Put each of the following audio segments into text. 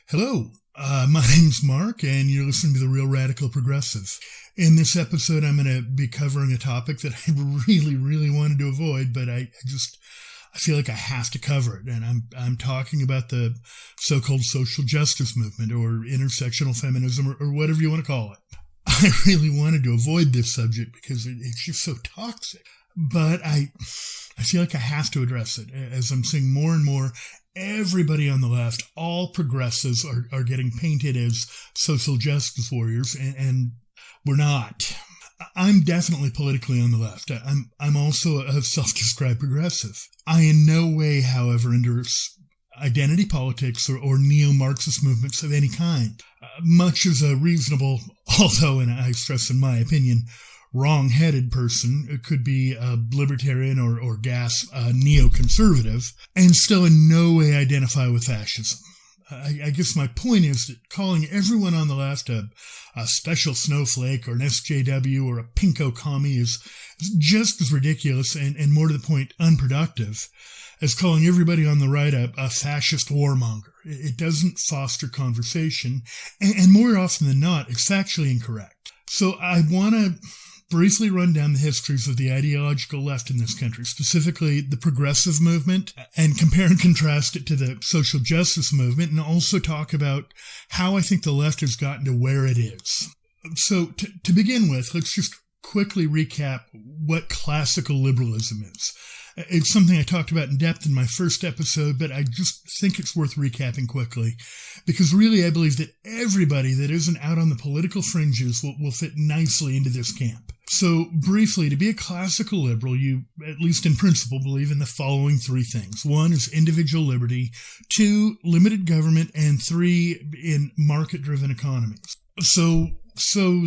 Hello, my name's Mark, and you're listening to The Real Radical Progressive. In this episode, I'm going to be covering a topic that I really wanted to avoid, but I feel like I have to cover it, and I'm talking about the so-called social justice movement, or intersectional feminism, or whatever you want to call it. I really wanted to avoid this subject because it's just so toxic, but I feel like I have to address it, as I'm seeing more and more everybody on the left, all progressives, are getting painted as social justice warriors, and we're not. I'm definitely politically on the left. I'm also a self-described progressive. I in no way, however, endorse identity politics or neo-Marxist movements of any kind. Much as a reasonable, although, and I stress in my opinion, wrong-headed person, it could be a libertarian or gasp a neoconservative, and still in no way identify with fascism. I guess my point is that calling everyone on the left a special snowflake or an SJW or a pinko commie is just as ridiculous and more to the point, unproductive as calling everybody on the right a fascist warmonger. It doesn't foster conversation, and more often than not, it's factually incorrect. So I want to briefly run down the histories of the ideological left in this country, specifically the progressive movement, and compare and contrast it to the social justice movement, and also talk about how I think the left has gotten to where it is. So to begin with, let's just quickly recap what classical liberalism is. It's something I talked about in depth in my first episode, but I just think it's worth recapping quickly, because really I believe that everybody that isn't out on the political fringes will fit nicely into this camp. So briefly, to be a classical liberal, you, at least in principle, believe in the following three things. One is individual liberty, two, limited government, and three, in market-driven economies. So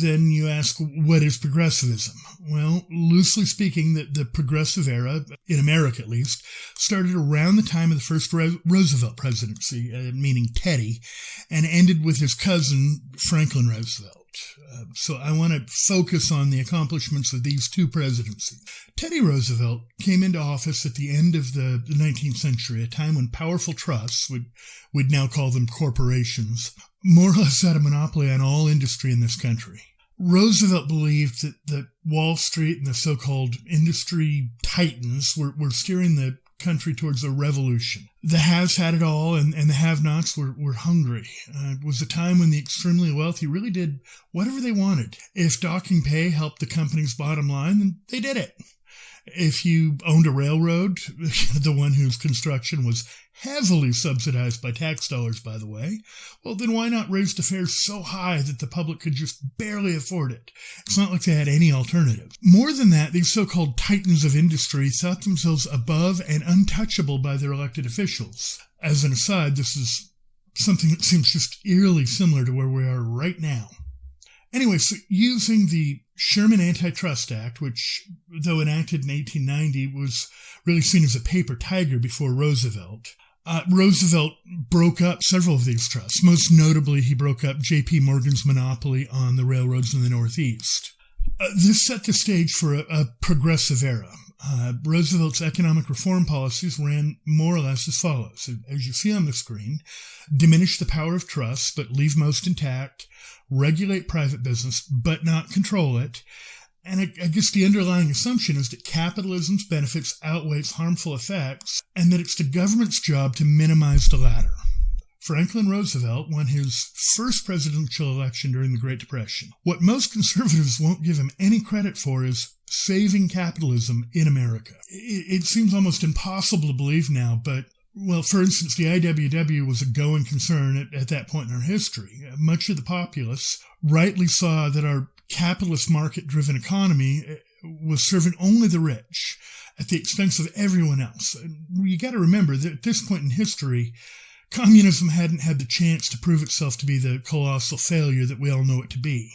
then you ask, what is progressivism? Well, loosely speaking, the progressive era, in America at least, started around the time of the first Roosevelt presidency, meaning Teddy, and ended with his cousin, Franklin Roosevelt. So I want to focus on the accomplishments of these two presidencies. Teddy Roosevelt came into office at the end of the 19th century, a time when powerful trusts, we'd now call them corporations, more or less had a monopoly on all industry in this country. Roosevelt believed that Wall Street and the so-called industry titans were steering the country towards a revolution. The haves had it all, and the have-nots were hungry. It was a time when the extremely wealthy really did whatever they wanted. If docking pay helped the company's bottom line, then they did it. If you owned a railroad, the one whose construction was heavily subsidized by tax dollars, by the way, well, then why not raise the fares so high that the public could just barely afford it? It's not like they had any alternative. More than that, these so-called titans of industry thought themselves above and untouchable by their elected officials. As an aside, this is something that seems just eerily similar to where we are right now. Anyway, so using the Sherman Antitrust Act, which, though enacted in 1890, was really seen as a paper tiger before Roosevelt, Roosevelt broke up several of these trusts. Most notably, he broke up J.P. Morgan's monopoly on the railroads in the Northeast. This set the stage for a progressive era. Roosevelt's economic reform policies ran more or less as follows. As you see on the screen, diminish the power of trusts, but leave most intact, regulate private business, but not control it. And I guess the underlying assumption is that capitalism's benefits outweighs harmful effects, and that it's the government's job to minimize the latter. Franklin Roosevelt won his first presidential election during the Great Depression. What most conservatives won't give him any credit for is saving capitalism in America. It seems almost impossible to believe now, but, well, for instance, the IWW was a going concern at that point in our history. Much of the populace rightly saw that our capitalist market-driven economy was serving only the rich at the expense of everyone else. You got to remember that at this point in history, communism hadn't had the chance to prove itself to be the colossal failure that we all know it to be.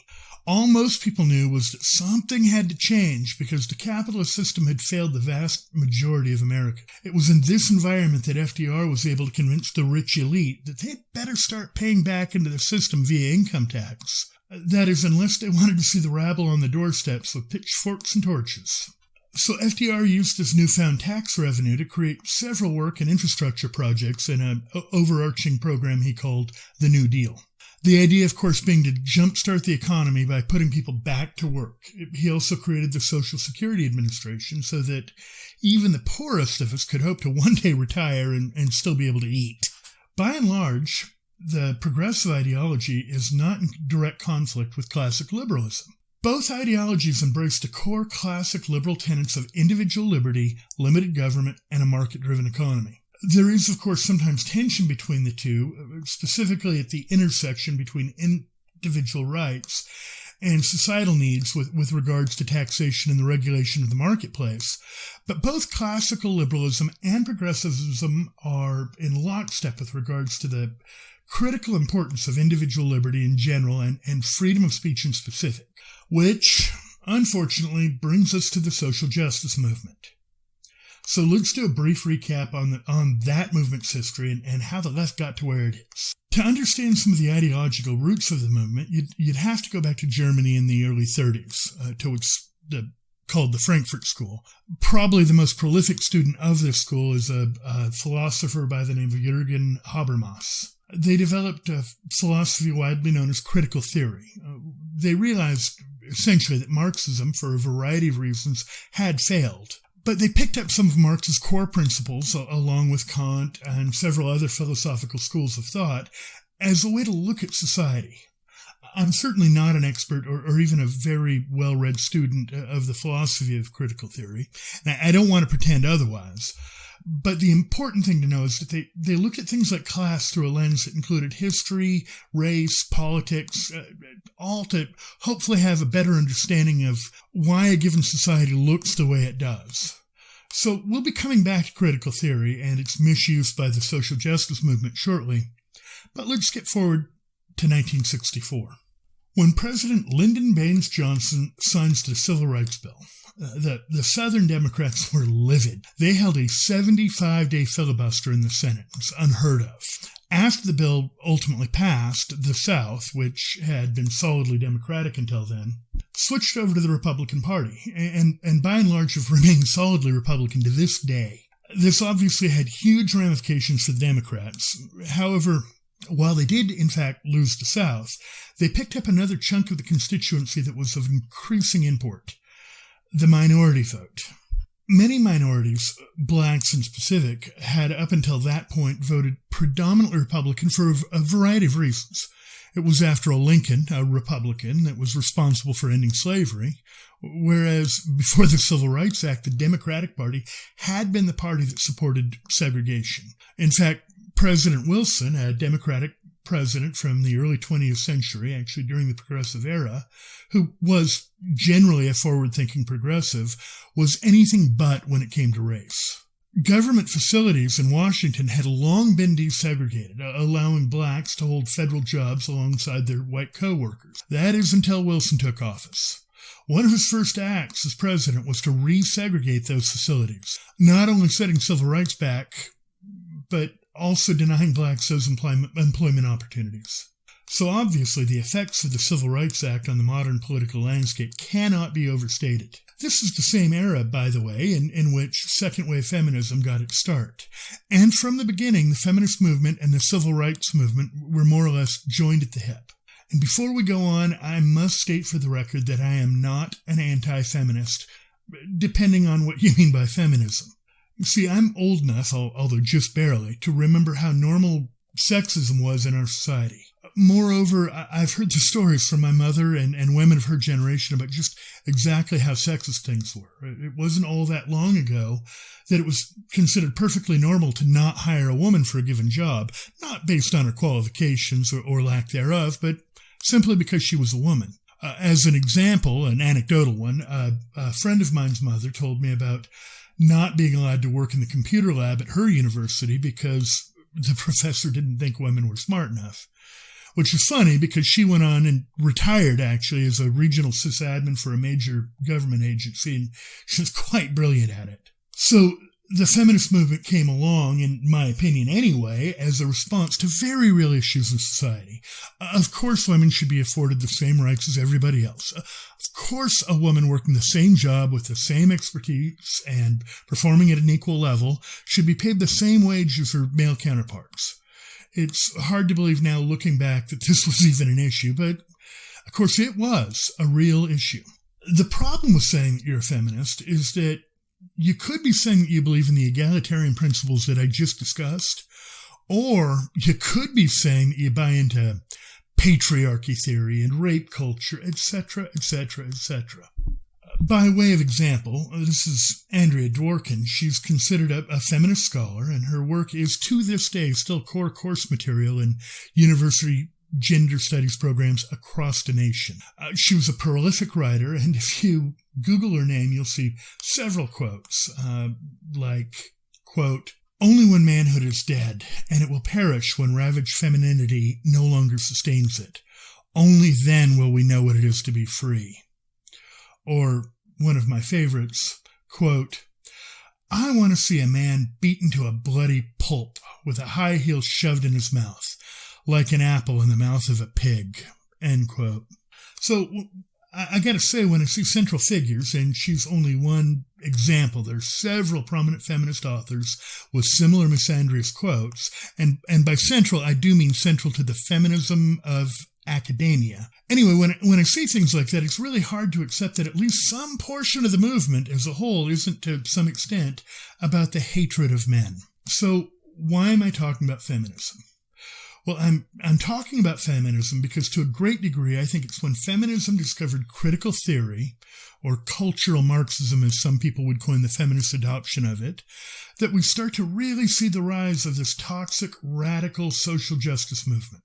All most people knew was that something had to change because the capitalist system had failed the vast majority of America. It was in this environment that FDR was able to convince the rich elite that they'd better start paying back into the system via income tax. That is, unless they wanted to see the rabble on the doorsteps with pitchforks and torches. So FDR used this newfound tax revenue to create several work and infrastructure projects in an overarching program he called the New Deal. The idea, of course, being to jumpstart the economy by putting people back to work. He also created the Social Security Administration so that even the poorest of us could hope to one day retire and still be able to eat. By and large, the progressive ideology is not in direct conflict with classic liberalism. Both ideologies embrace the core classic liberal tenets of individual liberty, limited government, and a market-driven economy. There is, of course, sometimes tension between the two, specifically at the intersection between individual rights and societal needs with regards to taxation and the regulation of the marketplace. But both classical liberalism and progressivism are in lockstep with regards to the critical importance of individual liberty in general and freedom of speech in specific, which, unfortunately, brings us to the social justice movement. So let's do a brief recap on that movement's history and how the left got to where it is. To understand some of the ideological roots of the movement, you'd have to go back to Germany in the early 30s, to what's called the Frankfurt School. Probably the most prolific student of this school is a philosopher by the name of Jürgen Habermas. They developed a philosophy widely known as critical theory. They realized essentially that Marxism, for a variety of reasons, had failed. But they picked up some of Marx's core principles, along with Kant and several other philosophical schools of thought, as a way to look at society. I'm certainly not an expert or even a very well-read student of the philosophy of critical theory. Now, I don't want to pretend otherwise. But the important thing to know is that they looked at things like class through a lens that included history, race, politics, all to hopefully have a better understanding of why a given society looks the way it does. So we'll be coming back to critical theory and its misuse by the social justice movement shortly, but let's skip forward to 1964. When President Lyndon Baines Johnson signs the Civil Rights Bill, the Southern Democrats were livid. They held a 75-day filibuster in the Senate. It's unheard of. After the bill ultimately passed, the South, which had been solidly Democratic until then, switched over to the Republican Party, and by and large have remained solidly Republican to this day. This obviously had huge ramifications for the Democrats. However, while they did, in fact, lose the South, they picked up another chunk of the constituency that was of increasing import: the minority vote. Many minorities, blacks in specific, had up until that point voted predominantly Republican for a variety of reasons. It was, after all, Lincoln, a Republican, that was responsible for ending slavery, whereas before the Civil Rights Act, the Democratic Party had been the party that supported segregation. In fact, President Wilson, a Democratic president from the early 20th century, actually during the Progressive Era, who was generally a forward-thinking progressive, was anything but when it came to race. Government facilities in Washington had long been desegregated, allowing blacks to hold federal jobs alongside their white co-workers. That is until Wilson took office. One of his first acts as president was to resegregate those facilities, not only setting civil rights back, but also denying blacks those employment opportunities. So obviously the effects of the Civil Rights Act on the modern political landscape cannot be overstated. This is the same era, by the way, in which second-wave feminism got its start. And from the beginning, the feminist movement and the civil rights movement were more or less joined at the hip. And before we go on, I must state for the record that I am not an anti-feminist, depending on what you mean by feminism. See, I'm old enough, although just barely, to remember how normal sexism was in our society. Moreover, I've heard the stories from my mother and women of her generation about just exactly how sexist things were. It wasn't all that long ago that it was considered perfectly normal to not hire a woman for a given job, not based on her qualifications or lack thereof, but simply because she was a woman. As an example, an anecdotal one, a friend of mine's mother told me about not being allowed to work in the computer lab at her university because the professor didn't think women were smart enough. Which is funny because she went on and retired, actually, as a regional sysadmin for a major government agency, and she was quite brilliant at it. So The feminist movement came along, in my opinion anyway, as a response to very real issues in society. Of course, women should be afforded the same rights as everybody else. Of course, a woman working the same job with the same expertise and performing at an equal level should be paid the same wage as her male counterparts. It's hard to believe now, looking back, that this was even an issue, but of course it was a real issue. The problem with saying that you're a feminist is that you could be saying that you believe in the egalitarian principles that I just discussed, or you could be saying that you buy into patriarchy theory and rape culture, etc., etc., etc. By way of example, this is Andrea Dworkin. She's considered a feminist scholar, and her work is to this day still core course material in university gender studies programs across the nation. She was a prolific writer, and if you Google her name, you'll see several quotes, like, quote, "Only when manhood is dead, and it will perish when ravaged femininity no longer sustains it. Only then will we know what it is to be free." Or, one of my favorites, quote, "I want to see a man beaten to a bloody pulp with a high heel shoved in his mouth, like an apple in the mouth of a pig," end quote. So I gotta say, when I see central figures, and she's only one example, there's several prominent feminist authors with similar misandrous quotes, and by central, I do mean central to the feminism of academia. Anyway, when I see things like that, it's really hard to accept that at least some portion of the movement as a whole isn't, to some extent, about the hatred of men. So why am I talking about feminism? Well, I'm talking about feminism because, to a great degree, I think it's when feminism discovered critical theory, or cultural Marxism as some people would coin the feminist adoption of it, that we start to really see the rise of this toxic, radical social justice movement.